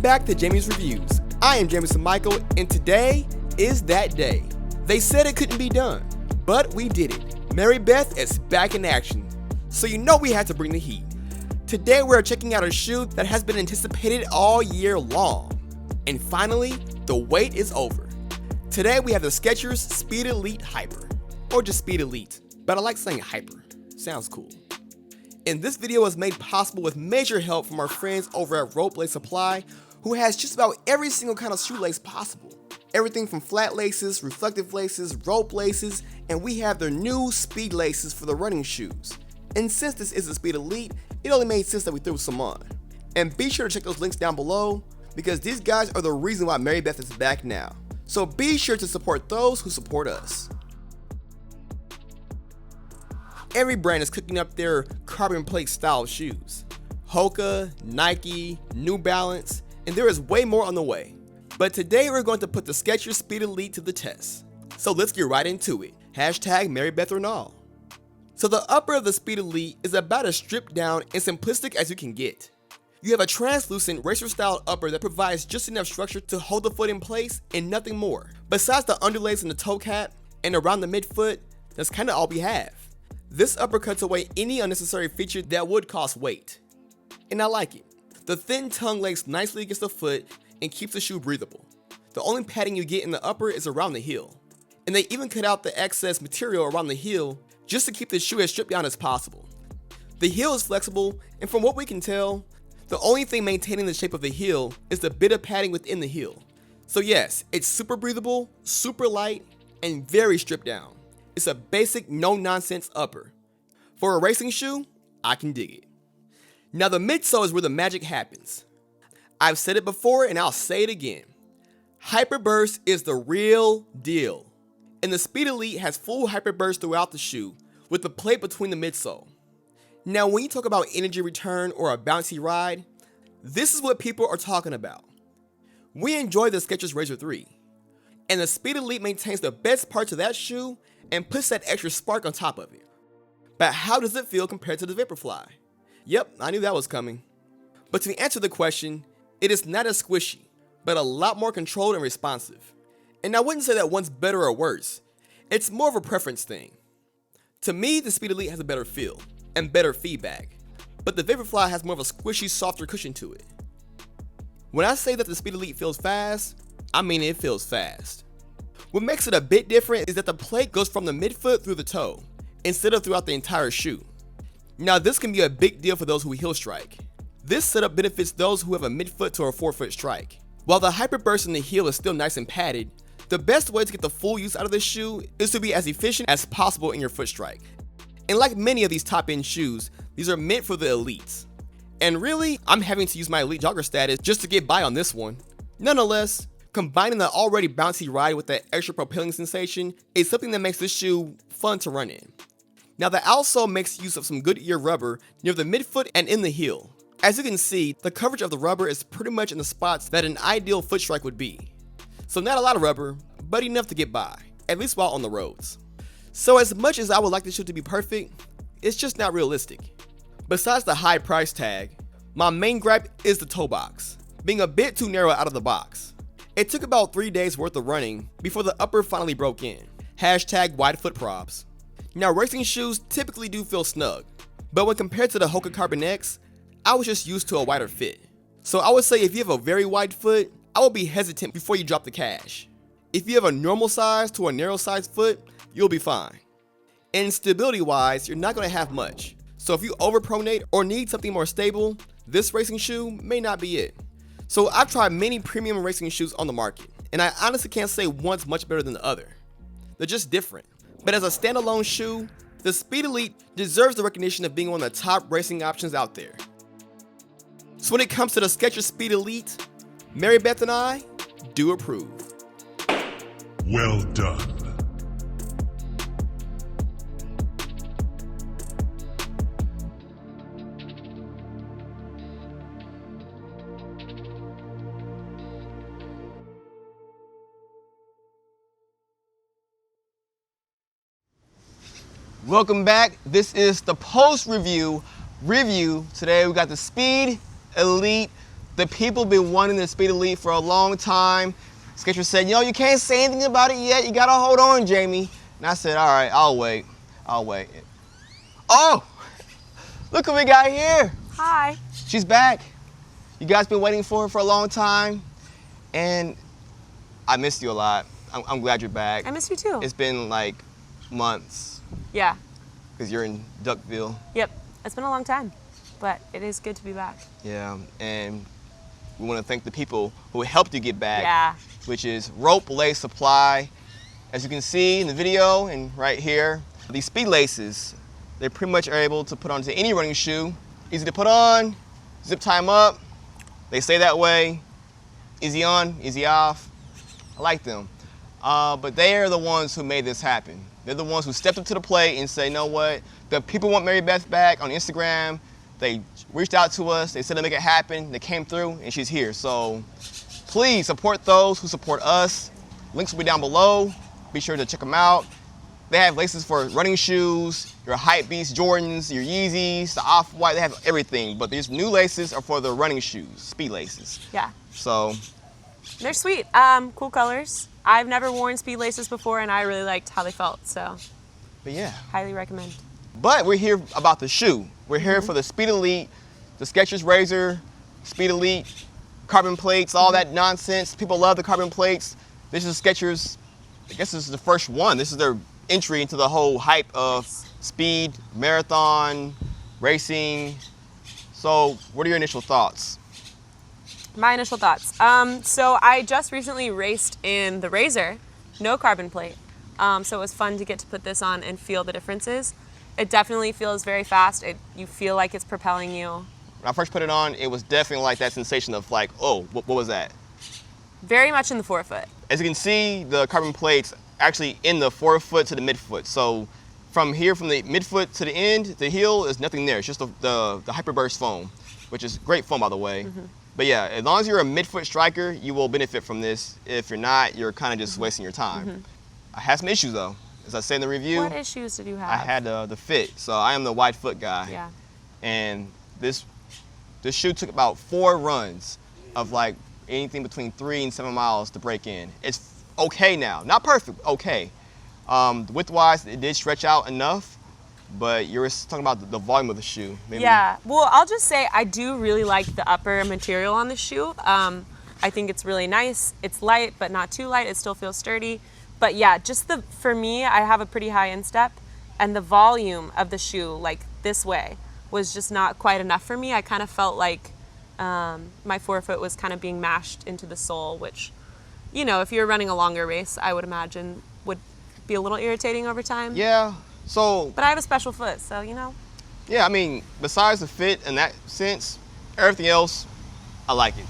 back to Jamie's Reviews. I am Jamison Michael, and today is that day. They said it couldn't be done, but we did it. Mary Beth is back in action, so you know we had to bring the heat. Today we're checking out a shoe that has been anticipated all year long. And finally, the wait is over. Today we have the Skechers Speed Elite Hyper, or just Speed Elite, but I like saying Hyper, sounds cool. And this video was made possible with major help from our friends over at Rope Lace Supply, who has just about every single kind of shoelace possible. Everything from flat laces, reflective laces, rope laces, and we have their new speed laces for the running shoes. And since this is a Speed Elite, it only made sense that we threw some on. And be sure to check those links down below, because these guys are the reason why Mary Beth is back now. So be sure to support those who support us. Every brand is cooking up their carbon plate style shoes. Hoka, Nike, New Balance, and there is way more on the way. But today we're going to put the Skechers Speed Elite to the test. So let's get right into it. Hashtag Mary Beth or Nall. So the upper of the Speed Elite is about as stripped down and simplistic as you can get. You have a translucent racer style upper that provides just enough structure to hold the foot in place and nothing more. Besides the underlays in the toe cap and around the midfoot, that's kinda all we have. This upper cuts away any unnecessary feature that would cause weight. And I like it. The thin tongue lays nicely against the foot and keeps the shoe breathable. The only padding you get in the upper is around the heel. And they even cut out the excess material around the heel just to keep the shoe as stripped down as possible. The heel is flexible, and from what we can tell, the only thing maintaining the shape of the heel is the bit of padding within the heel. So yes, it's super breathable, super light, and very stripped down. It's a basic, no-nonsense upper. For a racing shoe, I can dig it. Now the midsole is where the magic happens. I've said it before and I'll say it again. Hyperburst is the real deal. And the Speed Elite has full hyperburst throughout the shoe, with the plate between the midsole. Now when you talk about energy return or a bouncy ride, this is what people are talking about. We enjoy the Skechers Razor 3, and the Speed Elite maintains the best parts of that shoe and puts that extra spark on top of it. But how does it feel compared to the Vaporfly? Yep, I knew that was coming. But to answer the question, it is not as squishy, but a lot more controlled and responsive. And I wouldn't say that one's better or worse, it's more of a preference thing. To me, the Speed Elite has a better feel and better feedback, but the Vaporfly has more of a squishy, softer cushion to it. When I say that the Speed Elite feels fast, I mean it feels fast. What makes it a bit different is that the plate goes from the midfoot through the toe, instead of throughout the entire shoe. Now this can be a big deal for those who heel strike. This setup benefits those who have a midfoot to a forefoot strike. While the hyperburst in the heel is still nice and padded, the best way to get the full use out of this shoe is to be as efficient as possible in your foot strike. And like many of these top-end shoes, these are meant for the elites. And really, I'm having to use my elite jogger status just to get by on this one. Nonetheless, combining the already bouncy ride with that extra propelling sensation is something that makes this shoe fun to run in. Now the outsole makes use of some Goodyear rubber near the midfoot and in the heel. As you can see, the coverage of the rubber is pretty much in the spots that an ideal foot strike would be. So not a lot of rubber, but enough to get by, at least while on the roads. So as much as I would like this shoe to be perfect, it's just not realistic. Besides the high price tag, my main gripe is the toe box, being a bit too narrow out of the box. It took about 3 days worth of running before the upper finally broke in. Hashtag wide foot probs. Now racing shoes typically do feel snug, but when compared to the Hoka Carbon X, I was just used to a wider fit. So I would say if you have a very wide foot, I would be hesitant before you drop the cash. If you have a normal size to a narrow size foot, you'll be fine. And stability wise, you're not going to have much. So if you overpronate or need something more stable, this racing shoe may not be it. So I've tried many premium racing shoes on the market, and I honestly can't say one's much better than the other. They're just different. But as a standalone shoe, the Speed Elite deserves the recognition of being one of the top racing options out there. So when it comes to the Skechers Speed Elite, Mary Beth and I do approve. Well done. Welcome back. This is the post review. Today we got the Speed Elite The people been wanting the Speed Elite for a long time. Skechers said, you can't say anything about it yet. You gotta hold on, Jamie. And I said, all right, I'll wait. Oh, look what we got here. Hi. She's back. You guys been waiting for her for a long time. And I missed you a lot. I'm glad you're back. I miss you too. It's been like months. Yeah. Because you're in Duckville. Yep. It's been a long time, but it is good to be back. Yeah, and we want to thank the people who helped you get back. Yeah. Which is Rope Lace Supply. As you can see in the video and right here, these speed laces, they pretty much are able to put onto any running shoe. Easy to put on, zip tie them up. They stay that way. Easy on, easy off. I like them. But they are the ones who made this happen. They're the ones who stepped up to the plate and say, you know what? The people want Mary Beth back on Instagram. They reached out to us. They said to make it happen. They came through, and she's here. So please support those who support us. Links will be down below. Be sure to check them out. They have laces for running shoes, your Hypebeast Jordans, your Yeezys, the Off-White. They have everything. But these new laces are for the running shoes, speed laces. Yeah. So they're sweet. Cool colors. I've never worn speed laces before, and I really liked how they felt. So, but yeah. Highly recommend. But we're here about the shoe. We're here for the Speed Elite, the Skechers Razor, Speed Elite, carbon plates, all that nonsense. People love the carbon plates. This is Skechers, I guess this is the first one. This is their entry into the whole hype of speed, marathon, racing. So what are your initial thoughts? My initial thoughts. So I just recently raced in the Razor, no carbon plate. So it was fun to get to put this on and feel the differences. It definitely feels very fast. You feel like it's propelling you. When I first put it on, it was definitely like that sensation of like, oh, what was that? Very much in the forefoot. As you can see, the carbon plates actually in the forefoot to the midfoot. So from here, from the midfoot to the end, the heel, is nothing there. It's just the Hyperburst foam, which is great foam, by the way. But yeah, as long as you're a midfoot striker, you will benefit from this. If you're not, you're kind of just wasting your time. I had some issues though. As I said in the review, What issues did you have? I had the fit. So I am the wide foot guy. Yeah. And this shoe took about 4 runs of like anything between 3 and 7 miles to break in. It's okay now. Not perfect, okay. Width-wise, it did stretch out enough, but you're talking about the volume of the shoe. Maybe. Yeah, well, I'll just say I do really like the upper material on the shoe. I think it's really nice. It's light, but not too light. It still feels sturdy. But yeah, just for me, I have a pretty high instep, and the volume of the shoe, like this way, was just not quite enough for me. I kind of felt like my forefoot was kind of being mashed into the sole, which, if you're running a longer race, I would imagine would be a little irritating over time. Yeah, so. But I have a special foot, so Yeah, I mean, besides the fit in that sense, everything else, I like it.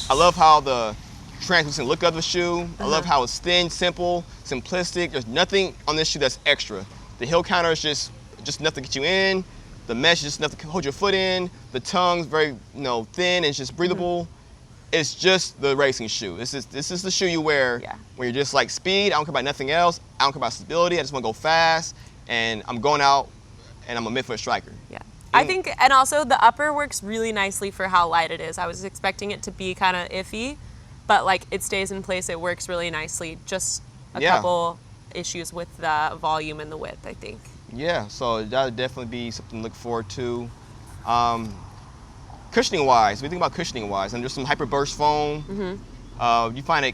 I love how the translucent look of the shoe. I love how it's thin, simple, simplistic. There's nothing on this shoe that's extra. The heel counter is just enough to get you in. The mesh is just enough to hold your foot in. The tongue's very, thin and it's just breathable. It's just the racing shoe. This is the shoe you wear when you're just like speed. I don't care about nothing else. I don't care about stability. I just want to go fast. And I'm going out and I'm a midfoot striker. Yeah. I think, and also the upper works really nicely for how light it is. I was expecting it to be kind of iffy, but like it stays in place. It works really nicely. Just a couple issues with the volume and the width, I think. Yeah, so that'll definitely be something to look forward to. Cushioning wise, we think about cushioning wise, and there's some Hyperburst foam. You find it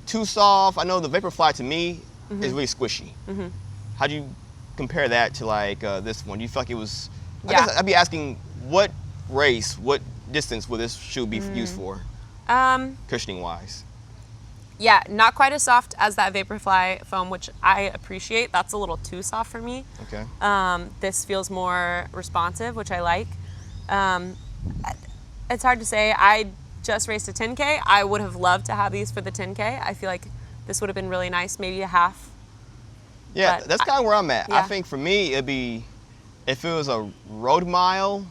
too soft. I know the Vaporfly to me is really squishy. How do you compare that to like this one? Do you feel like it was? I guess I'd be asking, what race, what distance would this shoe be used for? Cushioning wise. Yeah, not quite as soft as that Vaporfly foam, which I appreciate. That's a little too soft for me. Okay. This feels more responsive, which I like. It's hard to say. I just raced a 10K. I would have loved to have these for the 10K. I feel like this would have been really nice, maybe a half. Yeah, that's kind of where I'm at. Yeah. I think for me, it'd be, if it was a road mile,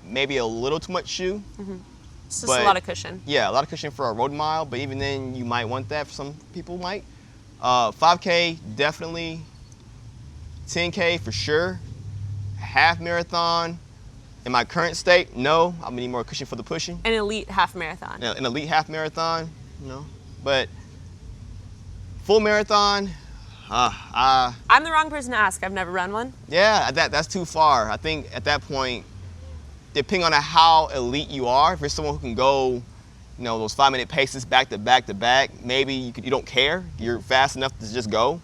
maybe a little too much shoe. It's just a lot of cushion. Yeah, a lot of cushion for a road mile, but even then you might want that. For some people might. 5K, definitely. 10K for sure. Half marathon, In my current state, no. I'm gonna need more cushion for the pushing. An elite half marathon. Now, an elite half marathon, no. But full marathon, I'm the wrong person to ask. I've never run one. yeah, that's too far. I think at that point, depending on how elite you are, if you're someone who can go, you know, those 5-minute paces back to back to back, maybe you don't care. You're fast enough to just go.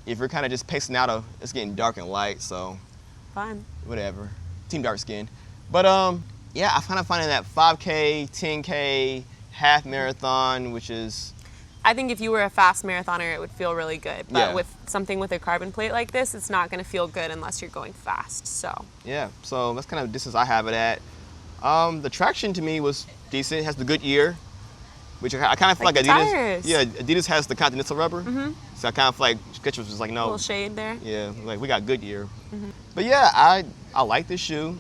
If you're kind of just pacing out, it's getting dark and light, so Fun. whatever. Team dark skin. But yeah, I'm kind of finding that 5K, 10K, half marathon, which is, I think if you were a fast marathoner, it would feel really good. But Yeah. with something with a carbon plate like this, it's not going to feel good unless you're going fast. So yeah, so that's kind of the distance I have it at. The traction to me was decent. It has the Goodyear, which I kind of feel like Like the Adidas. tires. Yeah, Adidas has the Continental rubber. So I kind of feel like Skechers was like, a no. little shade there. Yeah, like we got Goodyear. But yeah, I like this shoe.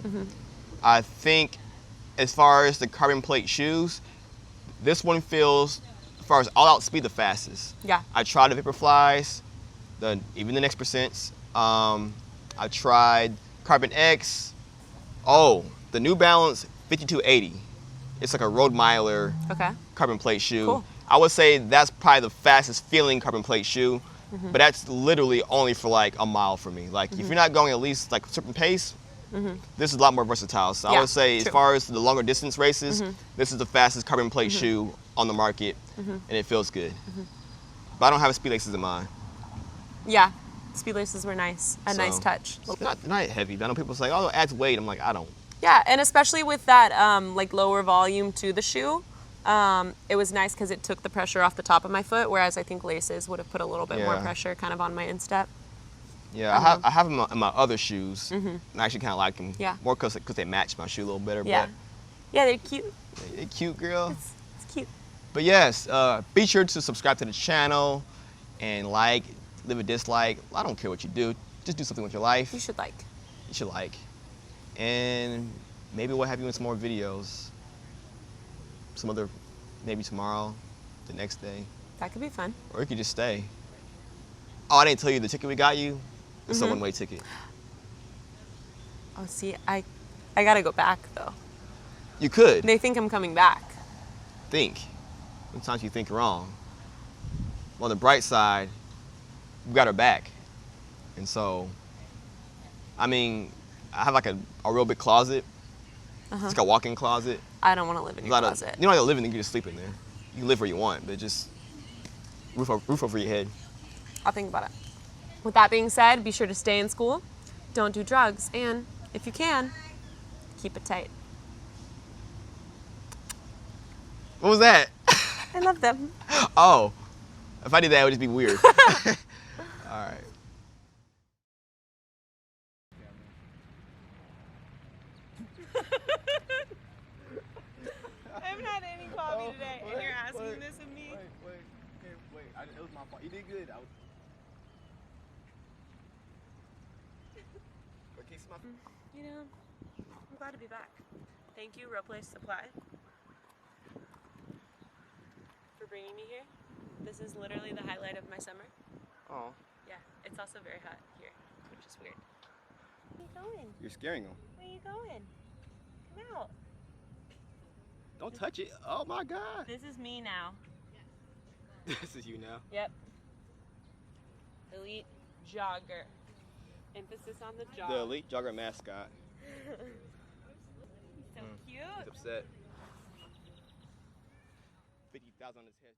I think as far as the carbon plate shoes, this one feels, as far as all-out speed, the fastest. Yeah. I tried the Vaporflies, even the Next Percents. I tried Carbon X. Oh, the New Balance 5280. It's like a road miler Okay. carbon plate shoe. Cool. I would say that's probably the fastest feeling carbon plate shoe, but that's literally only for like a mile for me. Like if you're not going at least like a certain pace, this is a lot more versatile. So I Yeah, would say as true. far as the longer distance races, this is the fastest carbon plate shoe on the market, and it feels good. But I don't have speed laces in mine. Yeah. Speed laces were nice. A nice So, touch. It's not heavy. I know people say, oh, it adds weight. I'm like, I don't. Yeah, and especially with that like lower volume to the shoe, it was nice because it took the pressure off the top of my foot, whereas I think laces would have put a little bit more Yeah. pressure kind of on my instep. Yeah, I have them in my other shoes, and I actually kind of like them. Yeah. More because they match my shoe a little better. Yeah. Yeah, they're cute. But they're cute, girl. It's cute. But yes, be sure to subscribe to the channel and like, leave a dislike. I don't care what you do. Just do something with your life. You should like. You should like. And maybe we'll have you in some more videos. Maybe tomorrow, the next day. That could be fun. Or you could just stay. Oh, I didn't tell you the ticket we got you? It's a one-way ticket. Oh, see, I gotta go back though. You could They think I'm coming back. think. Sometimes you think wrong. On the bright side, we got her back. And so, I mean, I have like a real big closet. It's like a walk-in closet. I don't want to live in your You closet. don't have to live in there, you can just sleep in there. You can live where you want, but just roof over your head. I'll think about it. With that being said, be sure to stay in school, don't do drugs, and if you can, keep it tight. What was that? I love them. Oh, if I did that, it would just be weird. All right. I haven't had any coffee today, and you're asking this of me? Wait. It was my fault. You did good. You know, I'm glad to be back. Thank you, Replace Supply, for bringing me here. This is literally the highlight of my summer. Oh, Yeah, it's also very hot here, which is weird. Where are you going? you're scaring them. Where are you going? Come out. Don't touch it. Oh my God. This is me now. This is you now. Yep. Elite jogger. Emphasis on the jog. The elite jogger mascot. So cute. He's upset. 50,000 on his head.